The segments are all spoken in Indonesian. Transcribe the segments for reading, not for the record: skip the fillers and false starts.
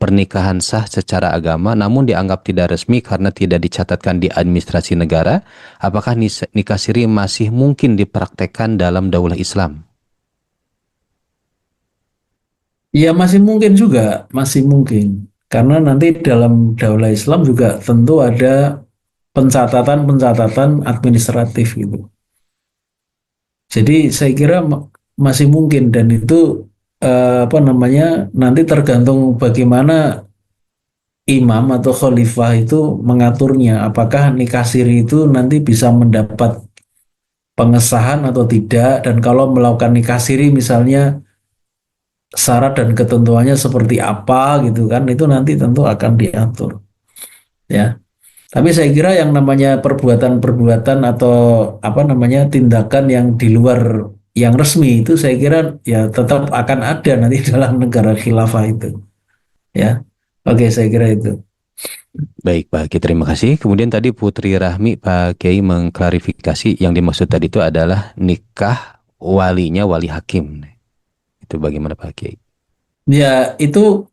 pernikahan sah secara agama namun dianggap tidak resmi karena tidak dicatatkan di administrasi negara, apakah nikah siri masih mungkin dipraktekkan dalam daulah Islam? Ya masih mungkin juga, masih mungkin. Karena nanti dalam daulah Islam juga tentu ada pencatatan-pencatatan administratif gitu. Jadi saya kira masih mungkin dan itu apa namanya nanti tergantung bagaimana imam atau khalifah itu mengaturnya. Apakah nikah siri itu nanti bisa mendapat pengesahan atau tidak dan kalau melakukan nikah siri misalnya syarat dan ketentuannya seperti apa gitu kan itu nanti tentu akan diatur ya. Tapi saya kira yang namanya perbuatan-perbuatan atau apa namanya tindakan yang di luar yang resmi itu saya kira ya tetap akan ada nanti dalam negara khilafah itu ya. Oke, saya kira itu. Baik Pak Kiai, terima kasih. Kemudian tadi Putri Rahmi Pak Kiai mengklarifikasi yang dimaksud tadi itu adalah nikah walinya wali hakim. Itu bagaimana Pak Kiai? Ya, itu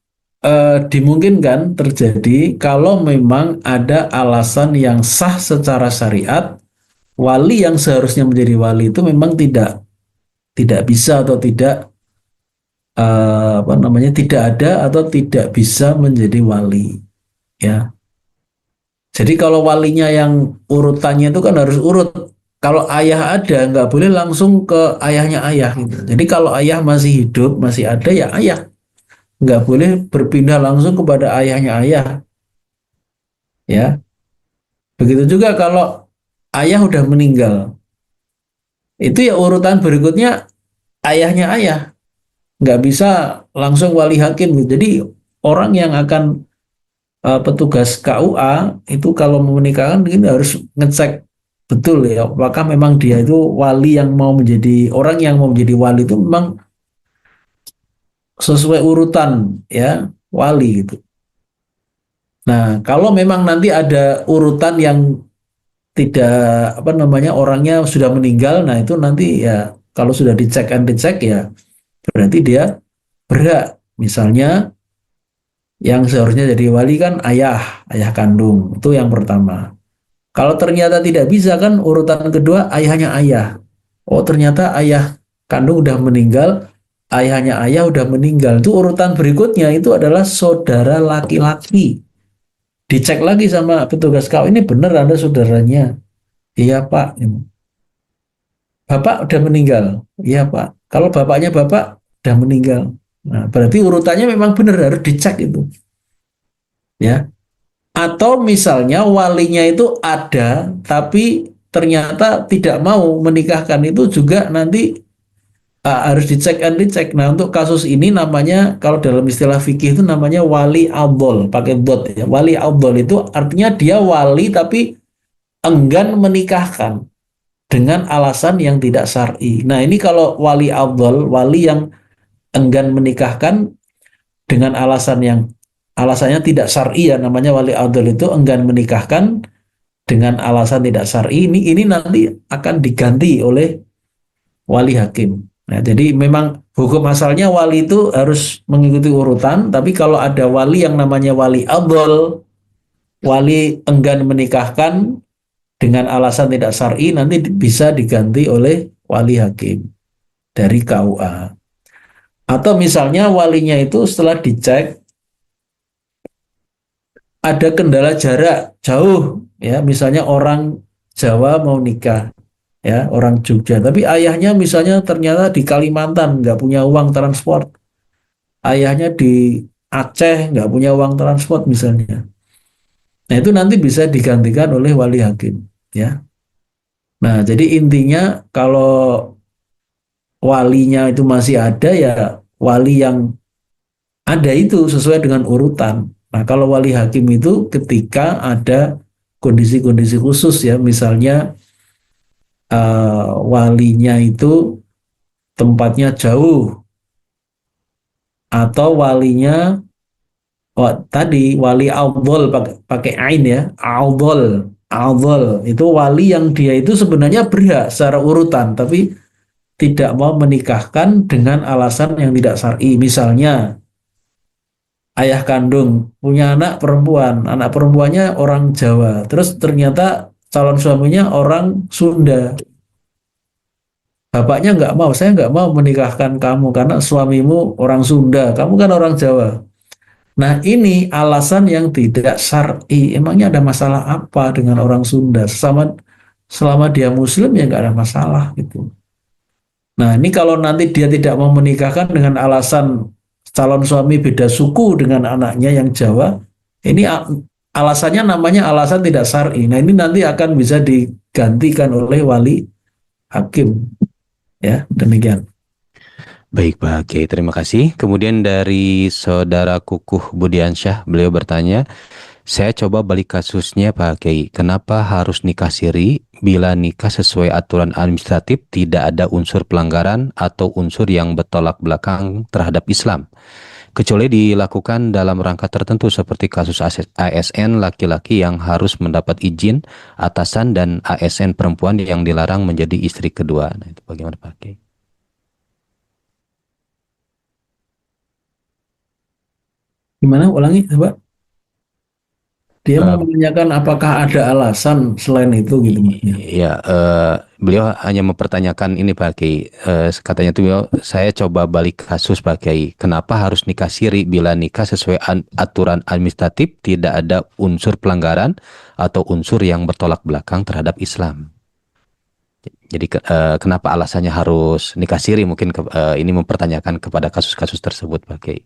dimungkinkan terjadi kalau memang ada alasan yang sah secara syariat, wali yang seharusnya menjadi wali itu memang tidak bisa atau tidak apa namanya tidak ada atau tidak bisa menjadi wali ya. Jadi kalau walinya yang urutannya itu kan harus urut. Kalau ayah ada nggak boleh langsung ke ayahnya ayah gitu. Jadi kalau ayah masih hidup masih ada ya ayah, nggak boleh berpindah langsung kepada ayahnya ayah ya. Begitu juga kalau ayah udah meninggal itu ya urutan berikutnya ayahnya ayah, nggak bisa langsung wali hakim gitu. Jadi orang yang akan petugas KUA itu kalau mau menikahkan ini harus ngecek betul ya apakah memang dia itu wali yang mau menjadi orang yang mau menjadi wali itu memang sesuai urutan ya wali gitu. Nah, kalau memang nanti ada urutan yang tidak apa namanya orangnya sudah meninggal, nah itu nanti ya kalau sudah dicek and dicek ya berarti dia berhak. Misalnya yang seharusnya jadi wali kan ayah kandung itu yang pertama. Kalau ternyata tidak bisa kan urutan kedua ayahnya ayah. Oh ternyata ayah kandung udah meninggal, ayahnya ayah udah meninggal. Itu urutan berikutnya itu adalah saudara laki-laki. Dicek lagi sama petugas kau ini benar ada saudaranya. Iya Pak. Bapak udah meninggal. Iya Pak. Kalau bapaknya bapak udah meninggal. Nah, berarti urutannya memang benar harus dicek itu. Ya. Atau misalnya walinya itu ada tapi ternyata tidak mau menikahkan itu juga nanti harus dicek and dicek. Nah, untuk kasus ini namanya kalau dalam istilah fikih itu namanya wali adol pakai dot ya. Wali adol itu artinya dia wali tapi enggan menikahkan dengan alasan yang tidak syar'i. Nah, ini kalau wali adol, wali yang enggan menikahkan dengan alasannya tidak syar'i ya namanya wali adol itu enggan menikahkan dengan alasan tidak syar'i ini nanti akan diganti oleh wali hakim. Nah, jadi memang hukum asalnya wali itu harus mengikuti urutan, tapi kalau ada wali yang namanya wali adol, wali enggan menikahkan dengan alasan tidak syar'i nanti bisa diganti oleh wali hakim dari KUA. Atau misalnya walinya itu setelah dicek ada kendala jarak jauh ya misalnya orang Jawa mau nikah ya orang Jogja tapi ayahnya misalnya ternyata di Kalimantan nggak punya uang transport, ayahnya di Aceh nggak punya uang transport misalnya, nah itu nanti bisa digantikan oleh wali hakim ya. Nah jadi intinya kalau walinya itu masih ada ya wali yang ada itu sesuai dengan urutan. Nah kalau wali hakim itu ketika ada kondisi-kondisi khusus ya misalnya walinya itu tempatnya jauh atau walinya tadi wali audhol pakai ain ya audhol audhol itu wali yang dia itu sebenarnya berhak secara urutan tapi tidak mau menikahkan dengan alasan yang tidak syar'i misalnya ayah kandung punya anak perempuan, anak perempuannya orang Jawa, terus ternyata calon suaminya orang Sunda. Bapaknya nggak mau, saya nggak mau menikahkan kamu karena suamimu orang Sunda, kamu kan orang Jawa. Nah ini alasan yang tidak syar'i. Emangnya ada masalah apa dengan orang Sunda? Selama dia Muslim ya nggak ada masalah gitu. Nah ini kalau nanti dia tidak mau menikahkan dengan alasan calon suami beda suku dengan anaknya yang Jawa, ini alasannya namanya alasan tidak syar'i. Nah ini nanti akan bisa digantikan oleh wali hakim. Ya demikian. Baik Pak Kiai, terima kasih. Kemudian dari saudara Kukuh Budiansyah, beliau bertanya, saya coba balik kasusnya Pak Kiai, kenapa harus nikah siri bila nikah sesuai aturan administratif tidak ada unsur pelanggaran atau unsur yang bertolak belakang terhadap Islam? Kecuali dilakukan dalam rangka tertentu seperti kasus ASN laki-laki yang harus mendapat izin atasan dan ASN perempuan yang dilarang menjadi istri kedua. Nah, itu bagaimana Pak Kiai? Gimana ulangi coba? Dia mau Eh, menanyakan apakah ada alasan selain itu gitu maksudnya. Ya, beliau hanya mempertanyakan ini Pak Kiai. Katanya tuh beliau, saya coba balik kasus Pak Kiai. Kenapa harus nikah siri bila nikah sesuai aturan administratif tidak ada unsur pelanggaran atau unsur yang bertolak belakang terhadap Islam? Jadi kenapa alasannya harus nikah siri? Mungkin ini mempertanyakan kepada kasus-kasus tersebut Pak Kiai.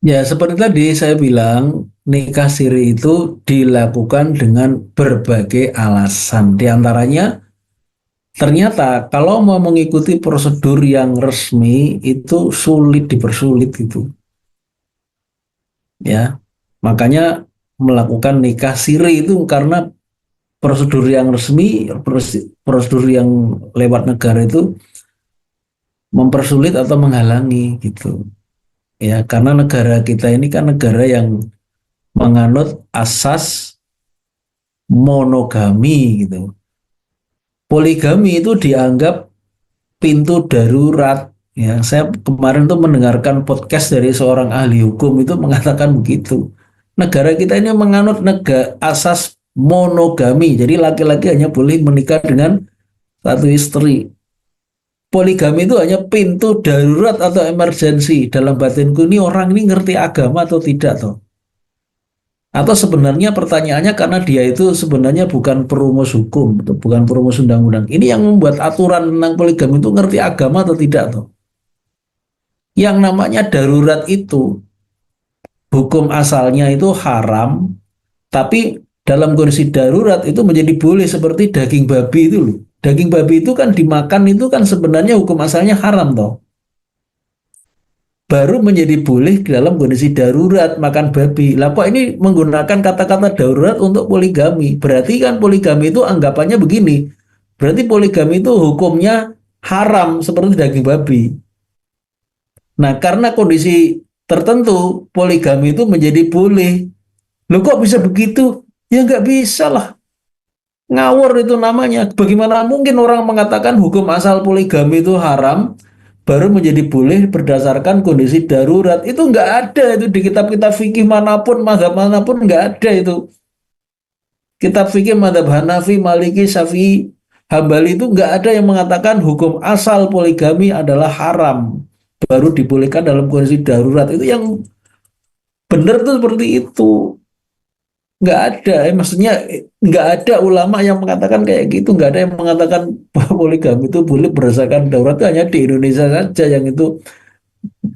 Ya, seperti tadi saya bilang, nikah siri itu dilakukan dengan berbagai alasan. Di antaranya, ternyata kalau mau mengikuti prosedur yang resmi itu sulit dipersulit gitu. Ya, makanya melakukan nikah siri itu karena prosedur yang resmi, prosedur yang lewat negara itu mempersulit atau menghalangi gitu. Ya, karena negara kita ini kan negara yang menganut asas monogami gitu. Poligami itu dianggap pintu darurat. Ya, saya kemarin tuh mendengarkan podcast dari seorang ahli hukum itu mengatakan begitu. Negara kita ini menganut negara asas monogami. Jadi laki-laki hanya boleh menikah dengan satu istri. Poligami itu hanya pintu darurat atau emergensi. Dalam batinku ini orang ini ngerti agama atau tidak toh? Atau sebenarnya pertanyaannya karena dia itu sebenarnya bukan perumus hukum, atau bukan perumus undang-undang. Ini yang membuat aturan tentang poligami itu ngerti agama atau tidak tuh? Yang namanya darurat itu hukum asalnya itu haram, tapi dalam kondisi darurat itu menjadi boleh seperti daging babi itu loh. Daging babi itu kan dimakan itu kan sebenarnya hukum asalnya haram toh. Baru menjadi boleh dalam kondisi darurat makan babi. Lah kok ini menggunakan kata-kata darurat untuk poligami? Berarti kan poligami itu anggapannya begini. Berarti poligami itu hukumnya haram seperti daging babi. Nah, karena kondisi tertentu poligami itu menjadi boleh. Loh kok bisa begitu? Ya nggak bisa lah. Ngawur itu namanya. Bagaimana mungkin orang mengatakan hukum asal poligami itu haram, baru menjadi boleh berdasarkan kondisi darurat. Itu nggak ada itu di kitab-kitab fikih manapun, mazhab manapun nggak ada itu. Kitab fikih mazhab Hanafi, Maliki, Syafi'i, Hambali itu nggak ada yang mengatakan hukum asal poligami adalah haram. Baru dibolehkan dalam kondisi darurat. Itu yang benar tuh seperti itu. Nggak ada, maksudnya nggak ada ulama yang mengatakan kayak gitu, nggak ada yang mengatakan bahwa poligami itu boleh berdasarkan daurat, itu hanya di Indonesia saja yang itu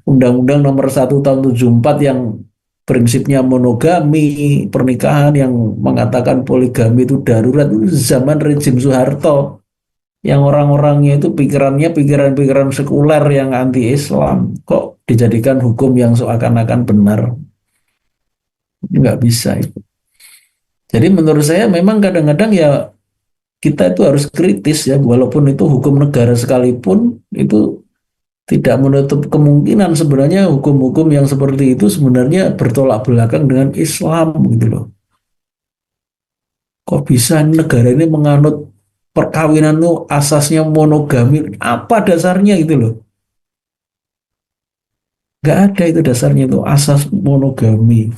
Undang-Undang Nomor 1 Tahun 74 yang prinsipnya monogami pernikahan yang mengatakan poligami itu darurat itu zaman rezim Soeharto yang orang-orangnya itu pikirannya pikiran-pikiran sekuler yang anti Islam kok dijadikan hukum yang seakan-akan benar, nggak bisa itu. Jadi menurut saya memang kadang-kadang ya kita itu harus kritis ya, walaupun itu hukum negara sekalipun itu tidak menutup kemungkinan sebenarnya hukum-hukum yang seperti itu sebenarnya bertolak belakang dengan Islam gitu loh. Kok bisa negara ini menganut perkawinan itu asasnya monogami? Apa dasarnya gitu loh? Nggak ada itu dasarnya itu asas monogami.